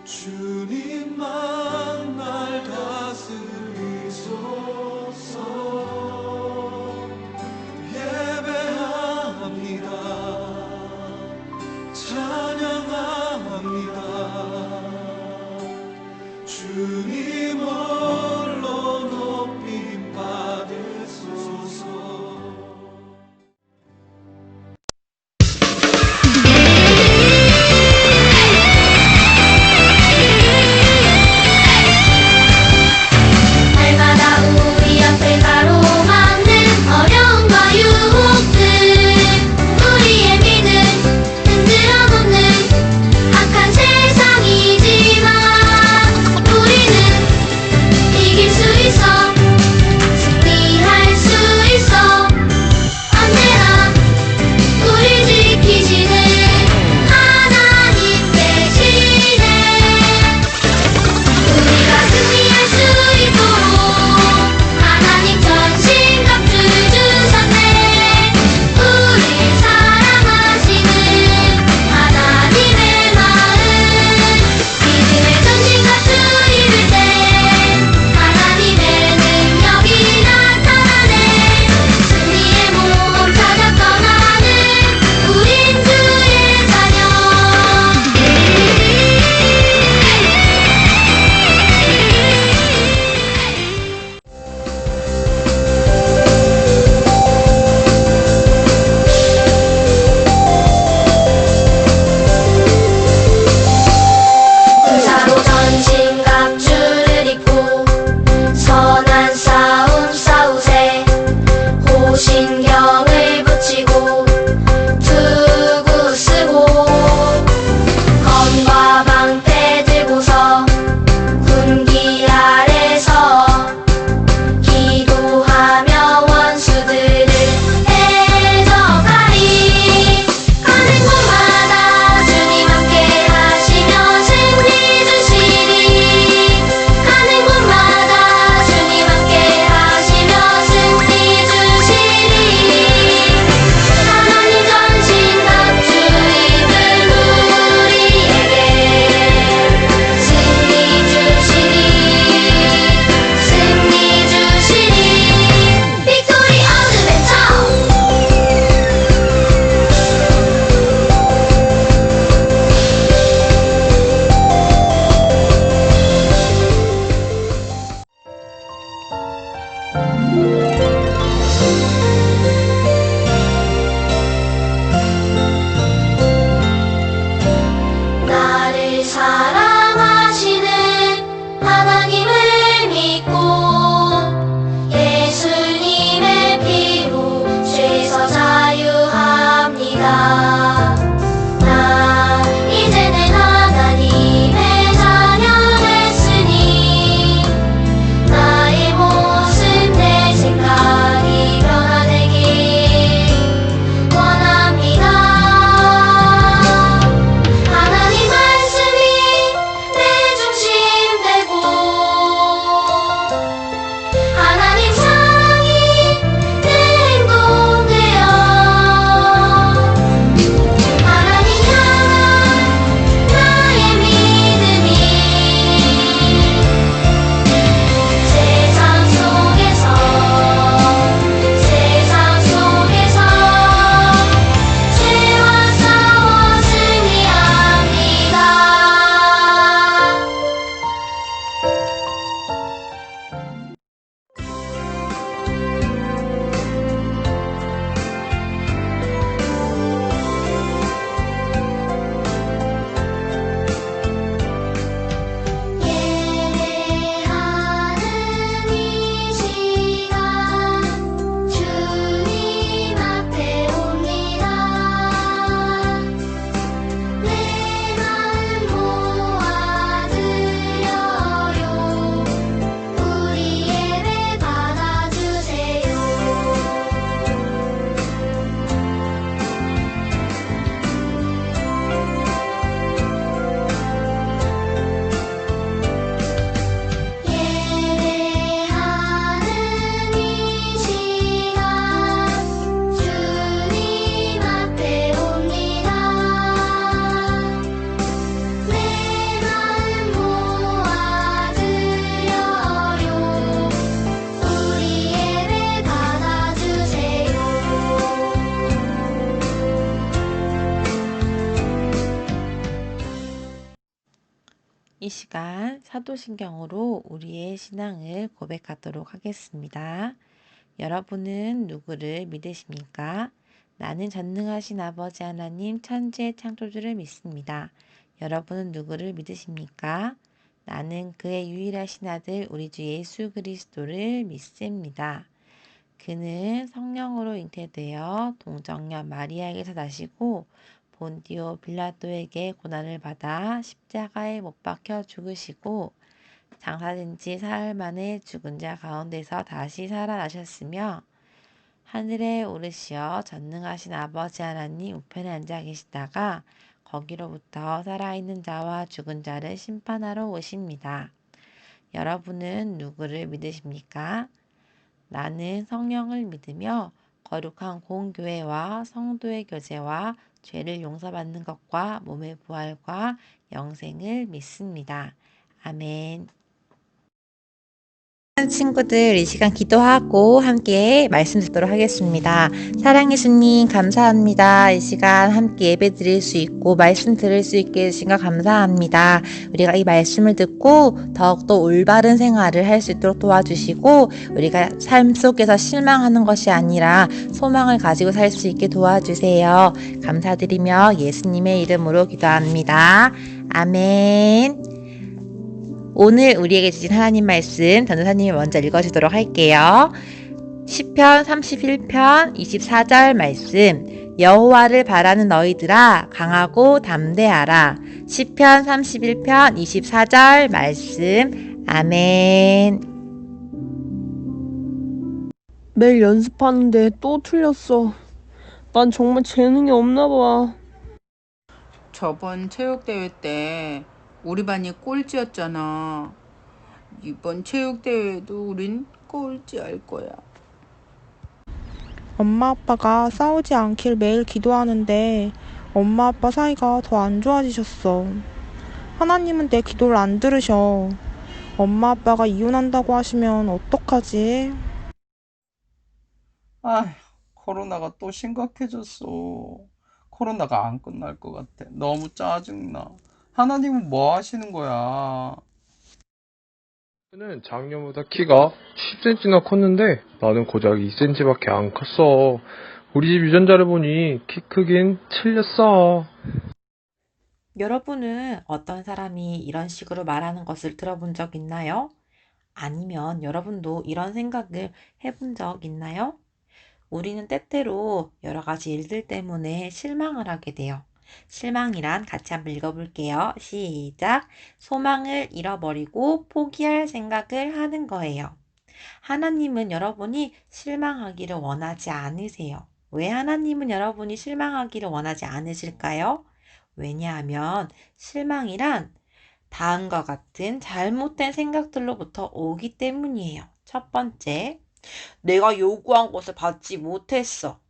주님만 날 다스리소서. 예배합니다. 찬양합니다. 주님 홀로 높임 받으소서. 날마다 우리 앞을 가로막고 이 시간 사도신경으로 우리의 신앙을 고백하도록 하겠습니다. 여러분은 누구를 믿으십니까? 나는 전능하신 아버지 하나님 천지의 창조주를 믿습니다. 여러분은 누구를 믿으십니까? 나는 그의 유일하신 아들 우리 주 예수 그리스도를 믿습니다. 그는 성령으로 잉태되어 동정녀 마리아에게서 나시고 본디오 빌라도에게 고난을 받아 십자가에 못 박혀 죽으시고 장사된 지 사흘 만에 죽은 자 가운데서 다시 살아나셨으며 하늘에 오르시어 전능하신 아버지 하나님 우편에 앉아 계시다가 거기로부터 살아있는 자와 죽은 자를 심판하러 오십니다. 여러분은 누구를 믿으십니까? 나는 성령을 믿으며 거룩한 공교회와 성도의 교제와 죄를 용서받는 것과 몸의 부활과 영생을 믿습니다. 아멘. 친구들, 이 시간 기도하고 함께 말씀 듣도록 하겠습니다. 사랑해 주님 감사합니다. 이 시간 함께 예배 드릴 수 있고 말씀 들을 수 있게 해주신 것 감사합니다. 우리가 이 말씀을 듣고 더욱더 올바른 생활을 할 수 있도록 도와주시고 우리가 삶 속에서 실망하는 것이 아니라 소망을 가지고 살 수 있게 도와주세요. 감사드리며 예수님의 이름으로 기도합니다. 아멘. 오늘 우리에게 주신 하나님 말씀 전도사님이 먼저 읽어주도록 할게요. 시편 31편 24절 말씀. 여호와를 바라는 너희들아 강하고 담대하라. 시편 31편 24절 말씀. 아멘. 매일 연습하는데 또 틀렸어. 난 정말 재능이 없나 봐. 저번 체육대회 때 우리 반이 꼴찌였잖아. 이번 체육대회도 우린 꼴찌할 거야. 엄마 아빠가 싸우지 않길 매일 기도하는데 엄마 아빠 사이가 더 안 좋아지셨어. 하나님은 내 기도를 안 들으셔. 엄마 아빠가 이혼한다고 하시면 어떡하지? 아휴, 코로나가 또 심각해졌어. 코로나가 안 끝날 것 같아. 너무 짜증나. 하나님은 뭐 하시는 거야? 는 작년보다 키가 10cm나 컸는데 나는 고작 2cm밖에 안 컸어. 우리 집 유전자를 보니 키 크긴 틀렸어. 여러분은 어떤 사람이 이런 식으로 말하는 것을 들어본 적 있나요? 아니면 여러분도 이런 생각을 해본 적 있나요? 우리는 때때로 여러 가지 일들 때문에 실망을 하게 돼요. 실망이란 같이 한번 읽어볼게요. 시작. 소망을 잃어버리고 포기할 생각을 하는 거예요. 하나님은 여러분이 실망하기를 원하지 않으세요. 왜 하나님은 여러분이 실망하기를 원하지 않으실까요? 왜냐하면 실망이란 다음과 같은 잘못된 생각들로부터 오기 때문이에요. 첫 번째, 내가 요구한 것을 받지 못했어.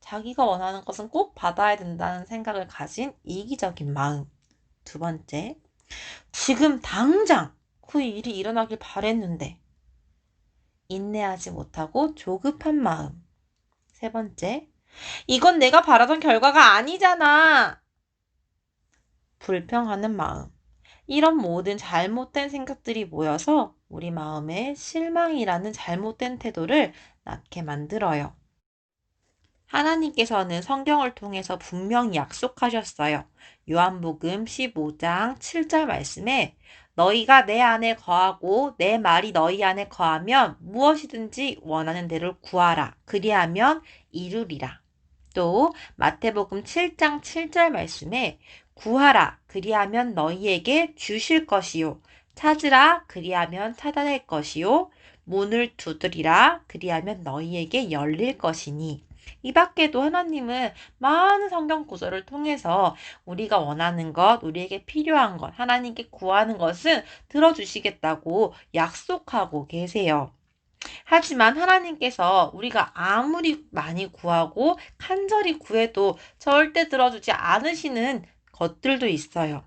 자기가 원하는 것은 꼭 받아야 된다는 생각을 가진 이기적인 마음. 두 번째, 지금 당장 그 일이 일어나길 바랬는데 인내하지 못하고 조급한 마음. 세 번째, 이건 내가 바라던 결과가 아니잖아. 불평하는 마음. 이런 모든 잘못된 생각들이 모여서 우리 마음에 실망이라는 잘못된 태도를 낳게 만들어요. 하나님께서는 성경을 통해서 분명히 약속하셨어요. 요한복음 15장 7절 말씀에 너희가 내 안에 거하고 내 말이 너희 안에 거하면 무엇이든지 원하는 대로 구하라. 그리하면 이루리라. 또 마태복음 7장 7절 말씀에 구하라. 그리하면 너희에게 주실 것이요. 찾으라. 그리하면 찾아낼 것이요. 문을 두드리라. 그리하면 너희에게 열릴 것이니. 이 밖에도 하나님은 많은 성경 구절을 통해서 우리가 원하는 것, 우리에게 필요한 것, 하나님께 구하는 것은 들어주시겠다고 약속하고 계세요. 하지만 하나님께서 우리가 아무리 많이 구하고 간절히 구해도 절대 들어주지 않으시는 것들도 있어요.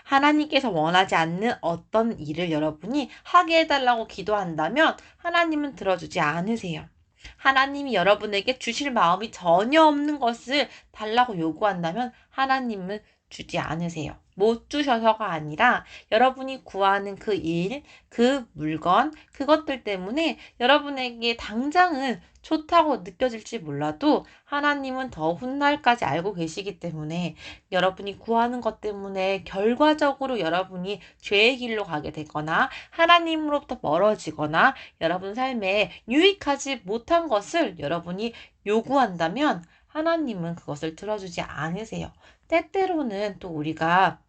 하나님께서 원하지 않는 어떤 일을 여러분이 하게 해달라고 기도한다면 하나님은 들어주지 않으세요. 하나님이 여러분에게 주실 마음이 전혀 없는 것을 달라고 요구한다면 하나님은 주지 않으세요. 못 주셔서가 아니라 여러분이 구하는 그 일, 그 물건, 그것들 때문에 여러분에게 당장은 좋다고 느껴질지 몰라도 하나님은 더 훗날까지 알고 계시기 때문에 여러분이 구하는 것 때문에 결과적으로 여러분이 죄의 길로 가게 되거나 하나님으로부터 멀어지거나 여러분 삶에 유익하지 못한 것을 여러분이 요구한다면 하나님은 그것을 들어주지 않으세요. 때때로는 또 우리가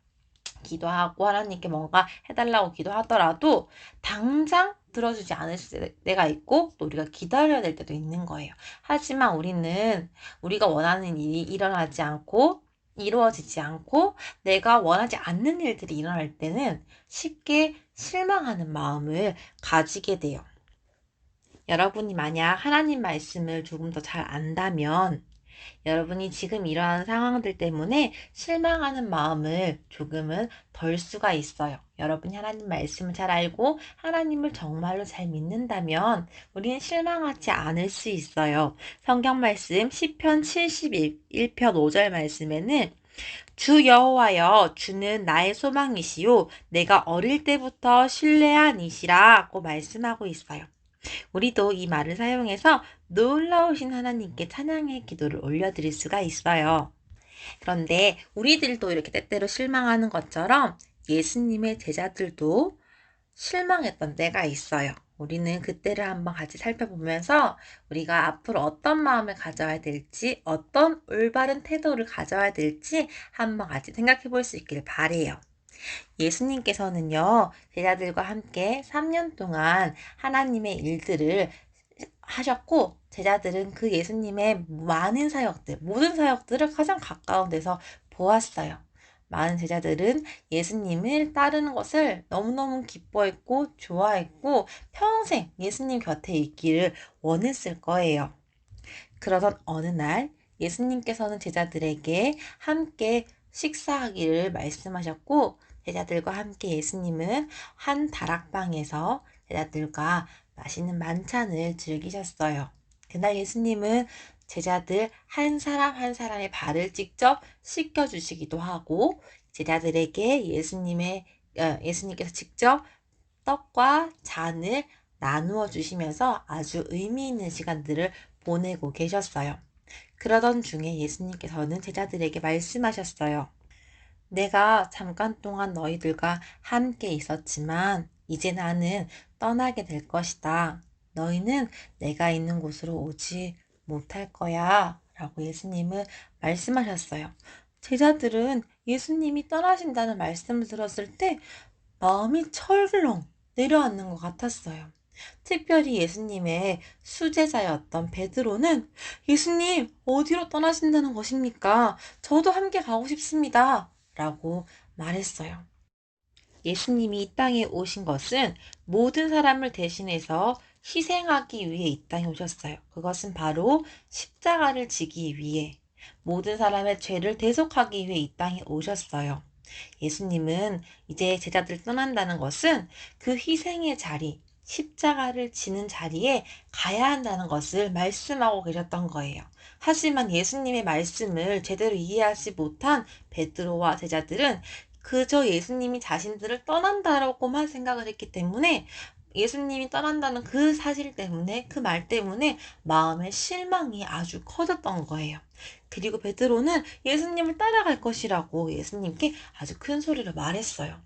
기도하고 하나님께 뭔가 해달라고 기도하더라도 당장 들어주지 않을 때가 있고 또 우리가 기다려야 될 때도 있는 거예요. 하지만 우리는 우리가 원하는 일이 일어나지 않고 이루어지지 않고 내가 원하지 않는 일들이 일어날 때는 쉽게 실망하는 마음을 가지게 돼요. 여러분이 만약 하나님 말씀을 조금 더 잘 안다면 여러분이 지금 이러한 상황들 때문에 실망하는 마음을 조금은 덜 수가 있어요. 여러분이 하나님 말씀을 잘 알고 하나님을 정말로 잘 믿는다면 우리는 실망하지 않을 수 있어요. 성경 말씀 시편 71편 5절 말씀에는 주 여호와여 주는 나의 소망이시요 내가 어릴 때부터 신뢰한 이시라고 말씀하고 있어요. 우리도 이 말을 사용해서 놀라우신 하나님께 찬양의 기도를 올려드릴 수가 있어요. 그런데 우리들도 이렇게 때때로 실망하는 것처럼 예수님의 제자들도 실망했던 때가 있어요. 우리는 그때를 한번 같이 살펴보면서 우리가 앞으로 어떤 마음을 가져야 될지, 어떤 올바른 태도를 가져야 될지 한번 같이 생각해 볼 수 있길 바래요. 예수님께서는요, 제자들과 함께 3년 동안 하나님의 일들을 하셨고, 제자들은 그 예수님의 많은 사역들, 모든 사역들을 가장 가까운 데서 보았어요. 많은 제자들은 예수님을 따르는 것을 너무너무 기뻐했고, 좋아했고, 평생 예수님 곁에 있기를 원했을 거예요. 그러던 어느 날, 예수님께서는 제자들에게 함께 식사하기를 말씀하셨고, 제자들과 함께 예수님은 한 다락방에서 제자들과 맛있는 만찬을 즐기셨어요. 그날 예수님은 제자들 한 사람 한 사람의 발을 직접 씻겨주시기도 하고 제자들에게 예수님께서 직접 떡과 잔을 나누어 주시면서 아주 의미 있는 시간들을 보내고 계셨어요. 그러던 중에 예수님께서는 제자들에게 말씀하셨어요. 내가 잠깐 동안 너희들과 함께 있었지만 이제 나는 떠나게 될 것이다. 너희는 내가 있는 곳으로 오지 못할 거야. 라고 예수님은 말씀하셨어요. 제자들은 예수님이 떠나신다는 말씀을 들었을 때 마음이 철렁 내려앉는 것 같았어요. 특별히 예수님의 수제자였던 베드로는 예수님 어디로 떠나신다는 것입니까? 저도 함께 가고 싶습니다. 라고 말했어요. 예수님이 이 땅에 오신 것은 모든 사람을 대신해서 희생하기 위해 이 땅에 오셨어요. 그것은 바로 십자가를 지기 위해 모든 사람의 죄를 대속하기 위해 이 땅에 오셨어요. 예수님은 이제 제자들 떠난다는 것은 그 희생의 자리, 십자가를 지는 자리에 가야 한다는 것을 말씀하고 계셨던 거예요. 하지만 예수님의 말씀을 제대로 이해하지 못한 베드로와 제자들은 그저 예수님이 자신들을 떠난다라고만 생각을 했기 때문에 예수님이 떠난다는 그 사실 때문에 그 말 때문에 마음의 실망이 아주 커졌던 거예요. 그리고 베드로는 예수님을 따라갈 것이라고 예수님께 아주 큰 소리로 말했어요.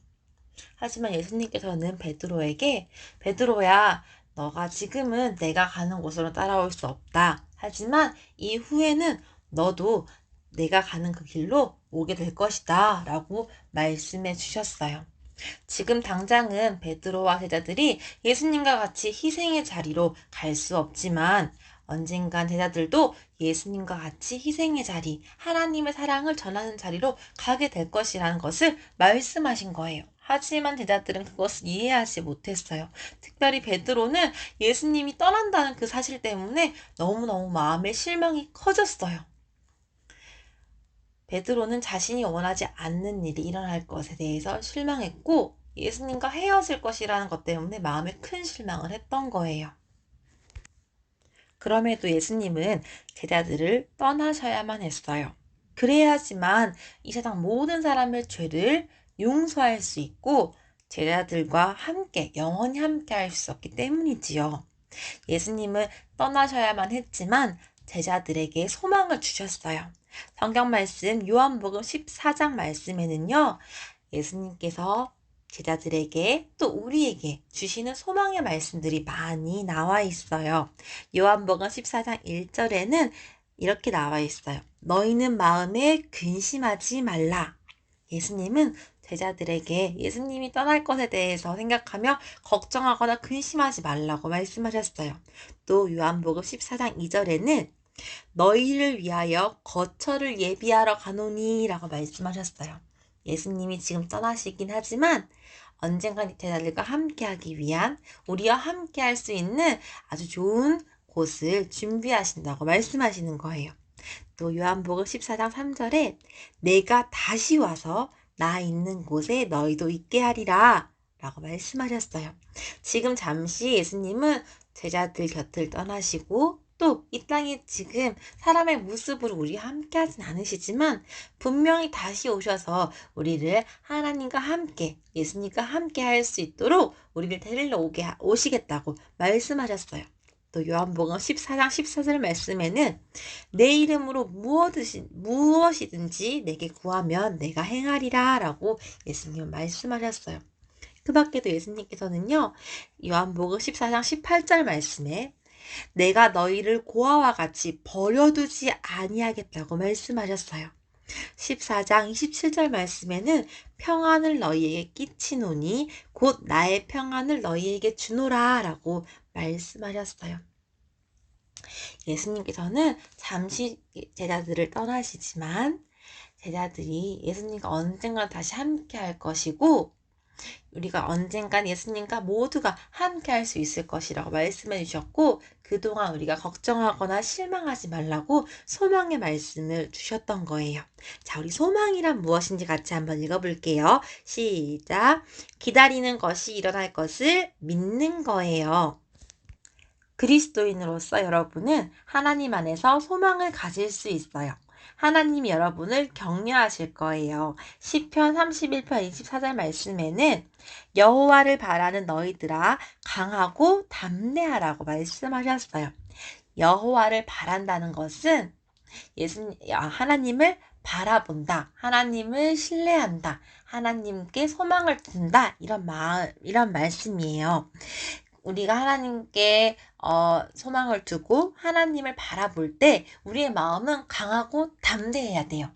하지만 예수님께서는 베드로에게 베드로야 너가 지금은 내가 가는 곳으로 따라올 수 없다. 하지만 이후에는 너도 내가 가는 그 길로 오게 될 것이다. 라고 말씀해 주셨어요. 지금 당장은 베드로와 제자들이 예수님과 같이 희생의 자리로 갈 수 없지만 언젠간 제자들도 예수님과 같이 희생의 자리, 하나님의 사랑을 전하는 자리로 가게 될 것이라는 것을 말씀하신 거예요. 하지만 제자들은 그것을 이해하지 못했어요. 특별히 베드로는 예수님이 떠난다는 그 사실 때문에 너무너무 마음의 실망이 커졌어요. 베드로는 자신이 원하지 않는 일이 일어날 것에 대해서 실망했고 예수님과 헤어질 것이라는 것 때문에 마음에 큰 실망을 했던 거예요. 그럼에도 예수님은 제자들을 떠나셔야만 했어요. 그래야지만 이 세상 모든 사람의 죄를 용서할 수 있고 제자들과 함께 영원히 함께 할 수 없기 때문이지요. 예수님은 떠나셔야만 했지만 제자들에게 소망을 주셨어요. 성경 말씀 요한복음 14장 말씀에는요. 예수님께서 제자들에게 또 우리에게 주시는 소망의 말씀들이 많이 나와 있어요. 요한복음 14장 1절에는 이렇게 나와 있어요. 너희는 마음에 근심하지 말라. 예수님은 제자들에게 예수님이 떠날 것에 대해서 생각하며 걱정하거나 근심하지 말라고 말씀하셨어요. 또 요한복음 14장 2절에는 너희를 위하여 거처를 예비하러 가노니 라고 말씀하셨어요. 예수님이 지금 떠나시긴 하지만 언젠간 제자들과 함께하기 위한 우리와 함께할 수 있는 아주 좋은 곳을 준비하신다고 말씀하시는 거예요. 또 요한복음 14장 3절에 내가 다시 와서 나 있는 곳에 너희도 있게 하리라 라고 말씀하셨어요. 지금 잠시 예수님은 제자들 곁을 떠나시고 또 이 땅에 지금 사람의 모습으로 우리와 함께 하진 않으시지만 분명히 다시 오셔서 우리를 하나님과 함께 예수님과 함께 할 수 있도록 우리를 데리러 오시겠다고 말씀하셨어요. 또 요한복음 14장 14절 말씀에는 내 이름으로 무엇이든지 내게 구하면 내가 행하리라 라고 예수님은 말씀하셨어요. 그 밖에도 예수님께서는요. 요한복음 14장 18절 말씀에 내가 너희를 고아와 같이 버려두지 아니하겠다고 말씀하셨어요. 14장 27절 말씀에는 평안을 너희에게 끼치노니 곧 나의 평안을 너희에게 주노라 라고 말씀하셨어요. 예수님께서는 잠시 제자들을 떠나시지만 제자들이 예수님과 언젠가 다시 함께 할 것이고 우리가 언젠간 예수님과 모두가 함께 할 수 있을 것이라고 말씀해 주셨고 그동안 우리가 걱정하거나 실망하지 말라고 소망의 말씀을 주셨던 거예요. 자, 우리 소망이란 무엇인지 같이 한번 읽어볼게요. 시작! 기다리는 것이 일어날 것을 믿는 거예요. 그리스도인으로서 여러분은 하나님 안에서 소망을 가질 수 있어요. 하나님이 여러분을 격려하실 거예요. 시편 31편 24절 말씀에는 여호와를 바라는 너희들아 강하고 담대하라고 말씀하셨어요. 여호와를 바란다는 것은 하나님을 바라본다, 하나님을 신뢰한다, 하나님께 소망을 둔다 이런 말씀이에요. 우리가 하나님께 소망을 두고 하나님을 바라볼 때 우리의 마음은 강하고 담대해야 돼요.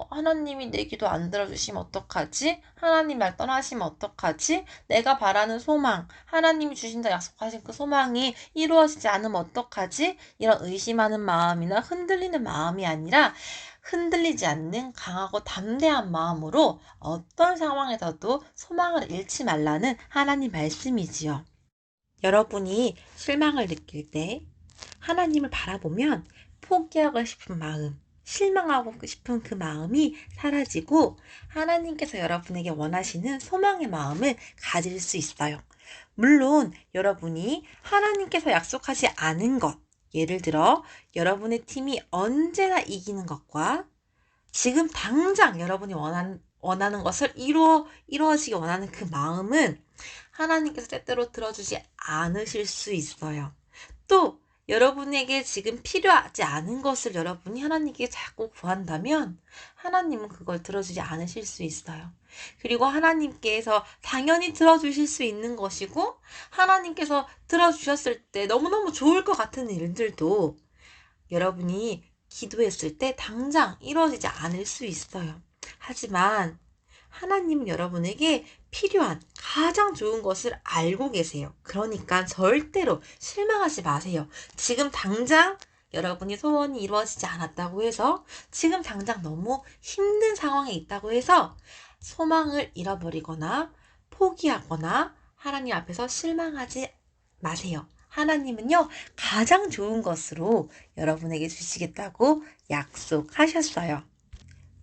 하나님이 내 기도 안 들어주시면 어떡하지? 하나님 말 떠나시면 어떡하지? 내가 바라는 소망, 하나님이 주신다 약속하신 그 소망이 이루어지지 않으면 어떡하지? 이런 의심하는 마음이나 흔들리는 마음이 아니라 흔들리지 않는 강하고 담대한 마음으로 어떤 상황에서도 소망을 잃지 말라는 하나님 말씀이지요. 여러분이 실망을 느낄 때 하나님을 바라보면 포기하고 싶은 마음, 실망하고 싶은 그 마음이 사라지고 하나님께서 여러분에게 원하시는 소망의 마음을 가질 수 있어요. 물론 여러분이 하나님께서 약속하지 않은 것, 예를 들어 여러분의 팀이 언제나 이기는 것과 지금 당장 여러분이 원하는 것을 이루어지기 원하는 그 마음은 하나님께서 때때로 들어주지 않으실 수 있어요. 또 여러분에게 지금 필요하지 않은 것을 여러분이 하나님께 자꾸 구한다면 하나님은 그걸 들어주지 않으실 수 있어요. 그리고 하나님께서 당연히 들어주실 수 있는 것이고 하나님께서 들어주셨을 때 너무너무 좋을 것 같은 일들도 여러분이 기도했을 때 당장 이루어지지 않을 수 있어요. 하지만 하나님은 여러분에게 필요한 가장 좋은 것을 알고 계세요. 그러니까 절대로 실망하지 마세요. 지금 당장 여러분이 소원이 이루어지지 않았다고 해서 지금 당장 너무 힘든 상황에 있다고 해서 소망을 잃어버리거나 포기하거나 하나님 앞에서 실망하지 마세요. 하나님은요, 가장 좋은 것으로 여러분에게 주시겠다고 약속하셨어요.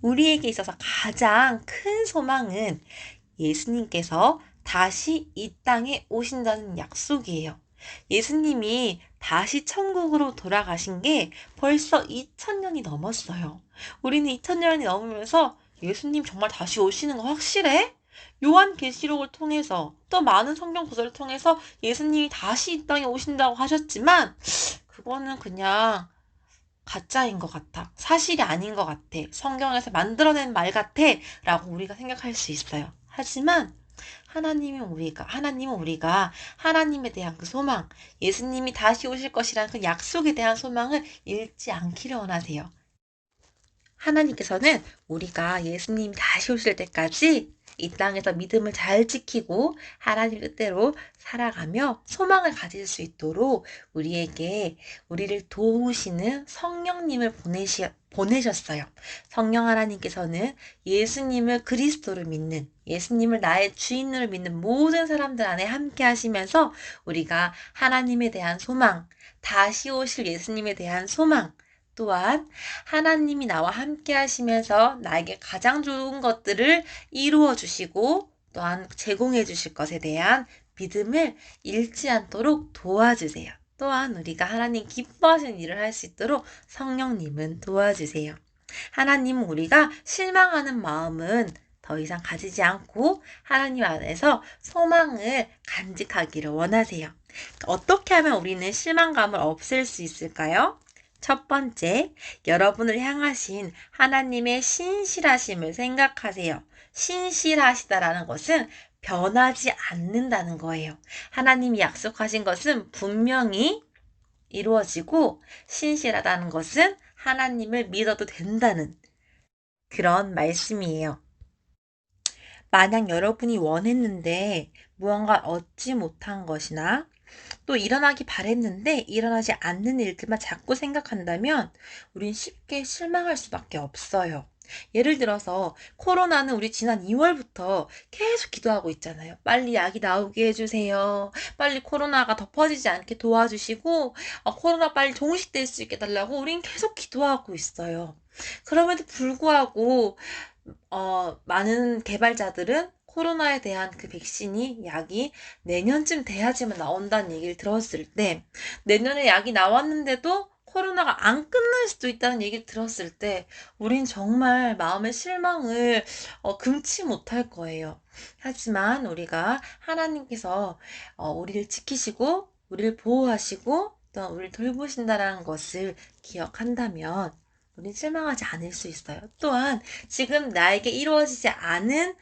우리에게 있어서 가장 큰 소망은 예수님께서 다시 이 땅에 오신다는 약속이에요. 예수님이 다시 천국으로 돌아가신 게 벌써 2000년이 넘었어요. 우리는 2000년이 넘으면서 예수님 정말 다시 오시는 거 확실해? 요한계시록을 통해서 또 많은 성경 구절을 통해서 예수님이 다시 이 땅에 오신다고 하셨지만 그거는 그냥 가짜인 것 같아. 사실이 아닌 것 같아. 성경에서 만들어낸 말 같아. 라고 우리가 생각할 수 있어요. 하지만 하나님은 우리가 하나님에 대한 그 소망, 예수님이 다시 오실 것이라는 그 약속에 대한 소망을 잃지 않기를 원하세요. 하나님께서는 우리가 예수님이 다시 오실 때까지 이 땅에서 믿음을 잘 지키고 하나님 뜻대로 살아가며 소망을 가질 수 있도록 우리에게 우리를 도우시는 성령님을 보내셨어요. 성령 하나님께서는 예수님을 그리스도를 믿는, 예수님을 나의 주인으로 믿는 모든 사람들 안에 함께 하시면서 우리가 하나님에 대한 소망, 다시 오실 예수님에 대한 소망, 또한 하나님이 나와 함께 하시면서 나에게 가장 좋은 것들을 이루어 주시고 또한 제공해 주실 것에 대한 믿음을 잃지 않도록 도와주세요. 또한 우리가 하나님 기뻐하시는 일을 할 수 있도록 성령님은 도와주세요. 하나님은 우리가 실망하는 마음은 더 이상 가지지 않고 하나님 안에서 소망을 간직하기를 원하세요. 어떻게 하면 우리는 실망감을 없앨 수 있을까요? 첫 번째, 여러분을 향하신 하나님의 신실하심을 생각하세요. 신실하시다라는 것은 변하지 않는다는 거예요. 하나님이 약속하신 것은 분명히 이루어지고 신실하다는 것은 하나님을 믿어도 된다는 그런 말씀이에요. 만약 여러분이 원했는데 무언가 얻지 못한 것이나 또 일어나기 바랬는데 일어나지 않는 일들만 자꾸 생각한다면 우린 쉽게 실망할 수밖에 없어요. 예를 들어서 코로나는 우리 지난 2월부터 계속 기도하고 있잖아요. 빨리 약이 나오게 해주세요. 빨리 코로나가 더 퍼지지 않게 도와주시고 코로나 빨리 종식될 수 있게 해달라고 우린 계속 기도하고 있어요. 그럼에도 불구하고 많은 개발자들은 코로나에 대한 그 백신이 약이 내년쯤 돼야지만 나온다는 얘기를 들었을 때 내년에 약이 나왔는데도 코로나가 안 끝날 수도 있다는 얘기를 들었을 때 우린 정말 마음의 실망을 금치 못할 거예요. 하지만 우리가 하나님께서 우리를 지키시고 우리를 보호하시고 또 우리를 돌보신다는 것을 기억한다면 우린 실망하지 않을 수 있어요. 또한 지금 나에게 이루어지지 않은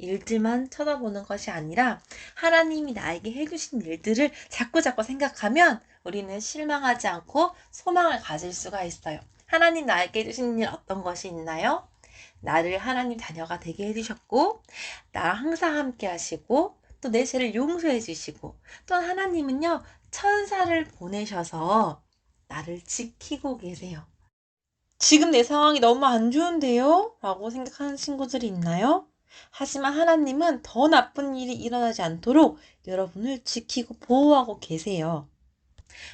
일들만 쳐다보는 것이 아니라 하나님이 나에게 해주신 일들을 자꾸자꾸 생각하면 우리는 실망하지 않고 소망을 가질 수가 있어요. 하나님 나에게 해주신 일 어떤 것이 있나요? 나를 하나님 자녀가 되게 해주셨고 나랑 항상 함께 하시고 또 내 죄를 용서해 주시고 또 하나님은요 천사를 보내셔서 나를 지키고 계세요. 지금 내 상황이 너무 안 좋은데요? 라고 생각하는 친구들이 있나요? 하지만 하나님은 더 나쁜 일이 일어나지 않도록 여러분을 지키고 보호하고 계세요.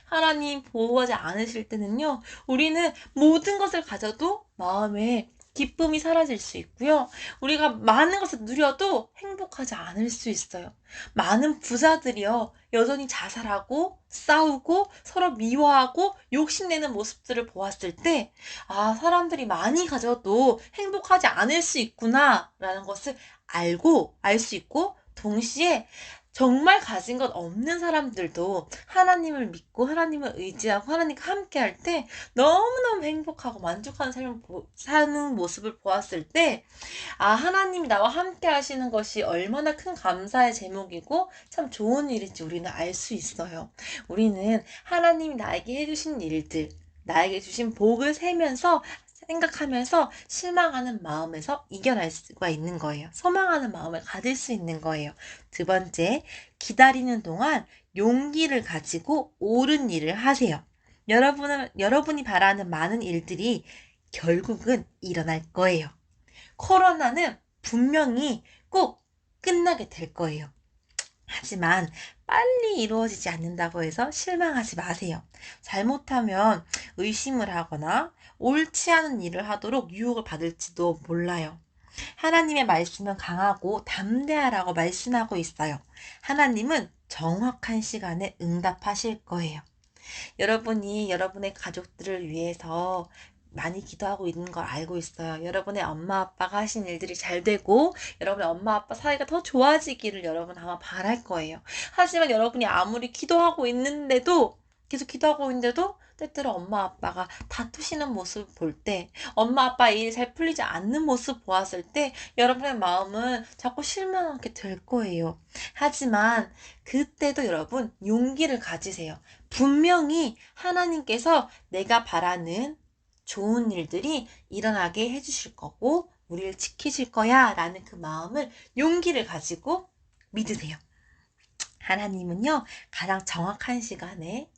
하나님 보호하지 않으실 때는요, 우리는 모든 것을 가져도 마음에 기쁨이 사라질 수 있고요. 우리가 많은 것을 누려도 행복하지 않을 수 있어요. 많은 부자들이요, 여전히 자살하고 싸우고 서로 미워하고 욕심내는 모습들을 보았을 때, 사람들이 많이 가져도 행복하지 않을 수 있구나, 라는 것을 알 수 있고, 동시에 정말 가진 것 없는 사람들도 하나님을 믿고 하나님을 의지하고 하나님과 함께 할 때 너무너무 행복하고 만족하는 삶을 사는 모습을 보았을 때 하나님이 나와 함께 하시는 것이 얼마나 큰 감사의 제목이고 참 좋은 일인지 우리는 알 수 있어요. 우리는 하나님이 나에게 해주신 일들, 나에게 주신 복을 세면서 생각하면서 실망하는 마음에서 이겨낼 수가 있는 거예요. 소망하는 마음을 가질 수 있는 거예요. 두 번째, 기다리는 동안 용기를 가지고 옳은 일을 하세요. 여러분이 바라는 많은 일들이 결국은 일어날 거예요. 코로나는 분명히 꼭 끝나게 될 거예요. 하지만 빨리 이루어지지 않는다고 해서 실망하지 마세요. 잘못하면 의심을 하거나 옳지 않은 일을 하도록 유혹을 받을지도 몰라요. 하나님의 말씀은 강하고 담대하라고 말씀하고 있어요. 하나님은 정확한 시간에 응답하실 거예요. 여러분이 여러분의 가족들을 위해서 많이 기도하고 있는 걸 알고 있어요. 여러분의 엄마 아빠가 하신 일들이 잘 되고 여러분의 엄마 아빠 사이가 더 좋아지기를 여러분 아마 바랄 거예요. 하지만 여러분이 아무리 기도하고 있는데도 계속 기도하고 있는데도 때때로 엄마 아빠가 다투시는 모습을 볼 때, 엄마 아빠 일 잘 풀리지 않는 모습 보았을 때 여러분의 마음은 자꾸 실망하게 될 거예요. 하지만 그때도 여러분 용기를 가지세요. 분명히 하나님께서 내가 바라는 좋은 일들이 일어나게 해주실 거고 우리를 지키실 거야 라는 그 마음을 용기를 가지고 믿으세요. 하나님은요 가장 정확한 시간에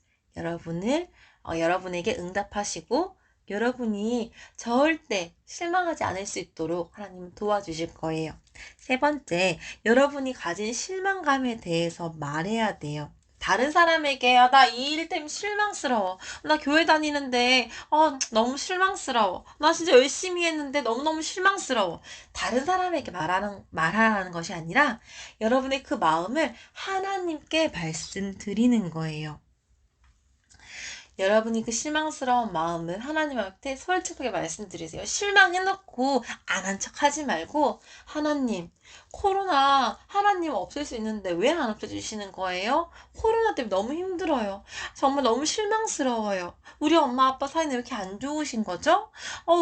여러분에게 응답하시고 여러분이 절대 실망하지 않을 수 있도록 하나님은 도와주실 거예요. 세 번째, 여러분이 가진 실망감에 대해서 말해야 돼요. 다른 사람에게 나 이 일 때문에 실망스러워. 나 교회 다니는데 너무 실망스러워. 나 진짜 열심히 했는데 너무너무 실망스러워. 다른 사람에게 말하라는 것이 아니라 여러분의 그 마음을 하나님께 말씀드리는 거예요. 여러분이 그 실망스러운 마음을 하나님한테 솔직하게 말씀드리세요. 실망해놓고 안 한 척 하지 말고 하나님, 코로나 하나님 없앨 수 있는데 왜 안 없애주시는 거예요? 코로나 때문에 너무 힘들어요. 정말 너무 실망스러워요. 우리 엄마 아빠 사이는 왜 이렇게 안 좋으신 거죠?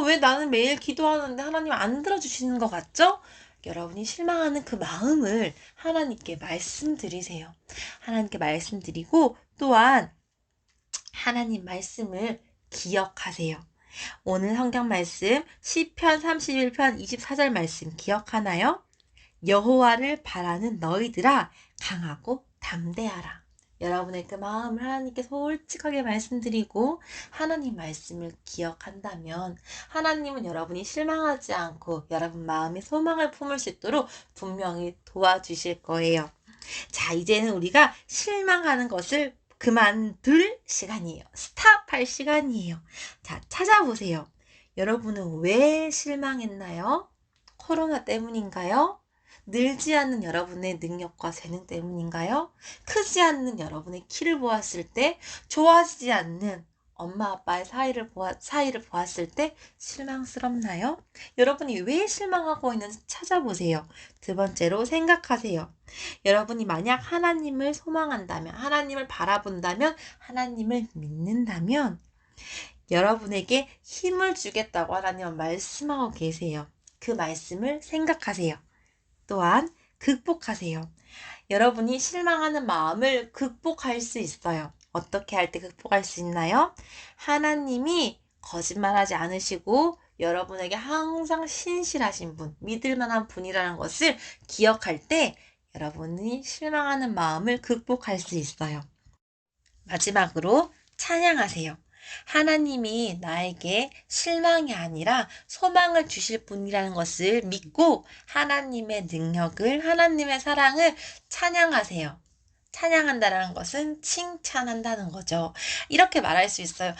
왜 나는 매일 기도하는데 하나님 안 들어주시는 것 같죠? 여러분이 실망하는 그 마음을 하나님께 말씀드리세요. 하나님께 말씀드리고 또한 하나님 말씀을 기억하세요. 오늘 성경 말씀 시편 31편 24절 말씀 기억하나요? 여호와를 바라는 너희들아 강하고 담대하라. 여러분의 그 마음을 하나님께 솔직하게 말씀드리고 하나님 말씀을 기억한다면 하나님은 여러분이 실망하지 않고 여러분 마음에 소망을 품을 수 있도록 분명히 도와주실 거예요. 자, 이제는 우리가 실망하는 것을 그만둘 시간이에요. 스탑할 시간이에요. 자, 찾아보세요. 여러분은 왜 실망했나요? 코로나 때문인가요? 늘지 않는 여러분의 능력과 재능 때문인가요? 크지 않는 여러분의 키를 보았을 때, 좋아지지 않는 엄마 아빠의 사이를 보았을 때 실망스럽나요? 여러분이 왜 실망하고 있는지 찾아보세요. 두 번째로 생각하세요. 여러분이 만약 하나님을 소망한다면, 하나님을 바라본다면, 하나님을 믿는다면 여러분에게 힘을 주겠다고 하나님은 말씀하고 계세요. 그 말씀을 생각하세요. 또한 극복하세요. 여러분이 실망하는 마음을 극복할 수 있어요. 어떻게 할 때 극복할 수 있나요? 하나님이 거짓말하지 않으시고 여러분에게 항상 신실하신 분, 믿을 만한 분이라는 것을 기억할 때 여러분이 실망하는 마음을 극복할 수 있어요. 마지막으로 찬양하세요. 하나님이 나에게 실망이 아니라 소망을 주실 분이라는 것을 믿고 하나님의 능력을, 하나님의 사랑을 찬양하세요. 찬양한다는 것은 칭찬한다는 거죠. 이렇게 말할 수 있어요.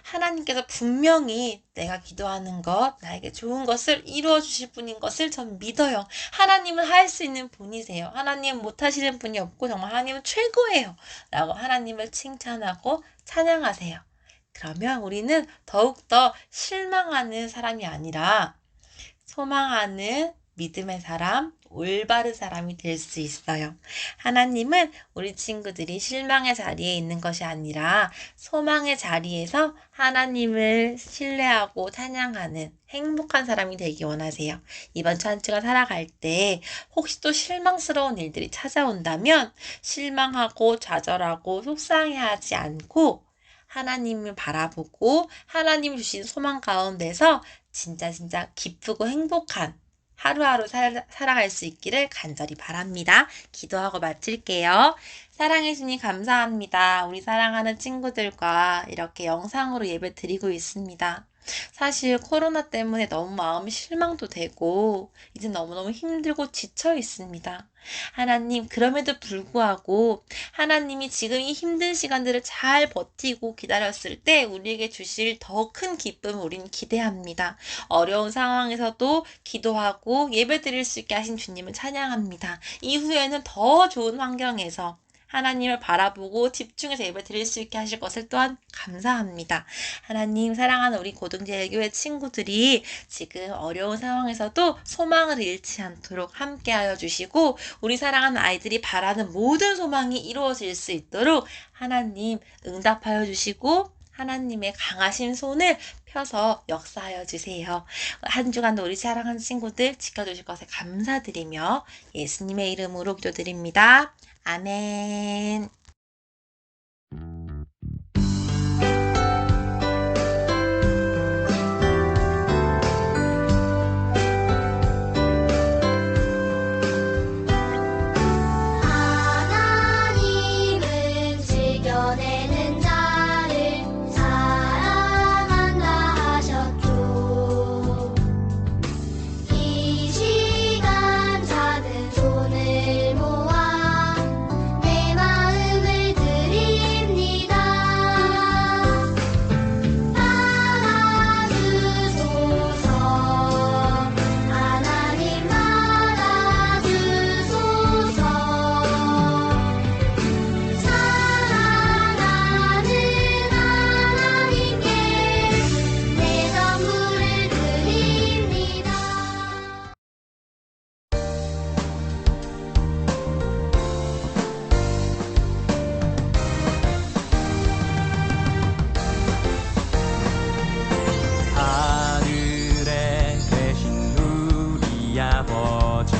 하나님께서 분명히 내가 기도하는 것, 나에게 좋은 것을 이루어 주실 분인 것을 전 믿어요. 하나님은 할 수 있는 분이세요. 하나님은 못하시는 분이 없고 정말 하나님은 최고예요. 라고 하나님을 칭찬하고 찬양하세요. 그러면 우리는 더욱더 실망하는 사람이 아니라 소망하는 믿음의 사람, 올바른 사람이 될 수 있어요. 하나님은 우리 친구들이 실망의 자리에 있는 것이 아니라 소망의 자리에서 하나님을 신뢰하고 찬양하는 행복한 사람이 되기 원하세요. 이번 주 한 주간 살아갈 때 혹시 또 실망스러운 일들이 찾아온다면 실망하고 좌절하고 속상해하지 않고 하나님을 바라보고 하나님 주신 소망 가운데서 진짜 기쁘고 행복한 하루하루 살아갈 수 있기를 간절히 바랍니다. 기도하고 마칠게요. 사랑해 주님 감사합니다. 우리 사랑하는 친구들과 이렇게 영상으로 예배 드리고 있습니다. 사실 코로나 때문에 너무 마음이 실망도 되고 이제 너무너무 힘들고 지쳐 있습니다. 하나님, 그럼에도 불구하고 하나님이 지금 이 힘든 시간들을 잘 버티고 기다렸을 때 우리에게 주실 더 큰 기쁨을 우리는 기대합니다. 어려운 상황에서도 기도하고 예배 드릴 수 있게 하신 주님을 찬양합니다. 이후에는 더 좋은 환경에서 하나님을 바라보고 집중해서 예배 드릴 수 있게 하실 것을 또한 감사합니다. 하나님, 사랑하는 우리 고등제일교회 친구들이 지금 어려운 상황에서도 소망을 잃지 않도록 함께하여 주시고 우리 사랑하는 아이들이 바라는 모든 소망이 이루어질 수 있도록 하나님 응답하여 주시고 하나님의 강하신 손을 펴서 역사하여 주세요. 한 주간도 우리 사랑하는 친구들 지켜주실 것에 감사드리며 예수님의 이름으로 기도드립니다. 아멘. 하나님은 즐겨내는 자를 사랑한다 하셨죠. 이 시간 작은 손을 모아 내 마음을 드립니다. 알아주소서. 하나님 알아주소서. 사랑하는 하나님께 내 선물을 드립니다. 하늘에 계신 우리 아버지,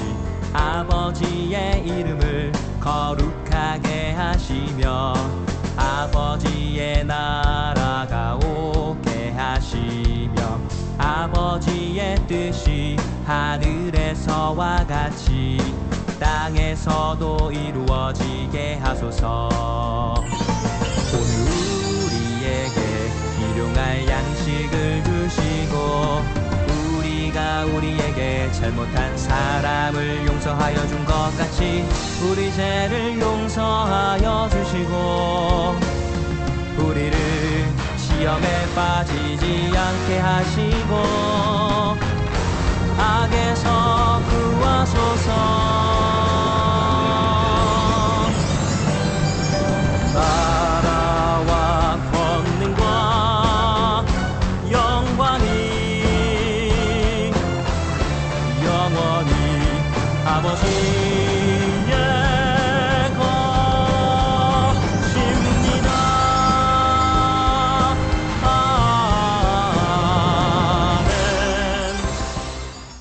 아버지의 이름을 거룩하게 하시며 아버지의 나라가 오게 하시며 아버지의 뜻이 하늘에서와 같이 땅에서도 이루어지게 하소서. 오늘 우리에게 일용할 양식을 주시고 우리가 우리에게 잘못한 사람을 용서하여 준 것 같이 우리 죄를 용서하여 주시고 우리를 시험에 빠지지 않게 하시고 악에서 구하소서.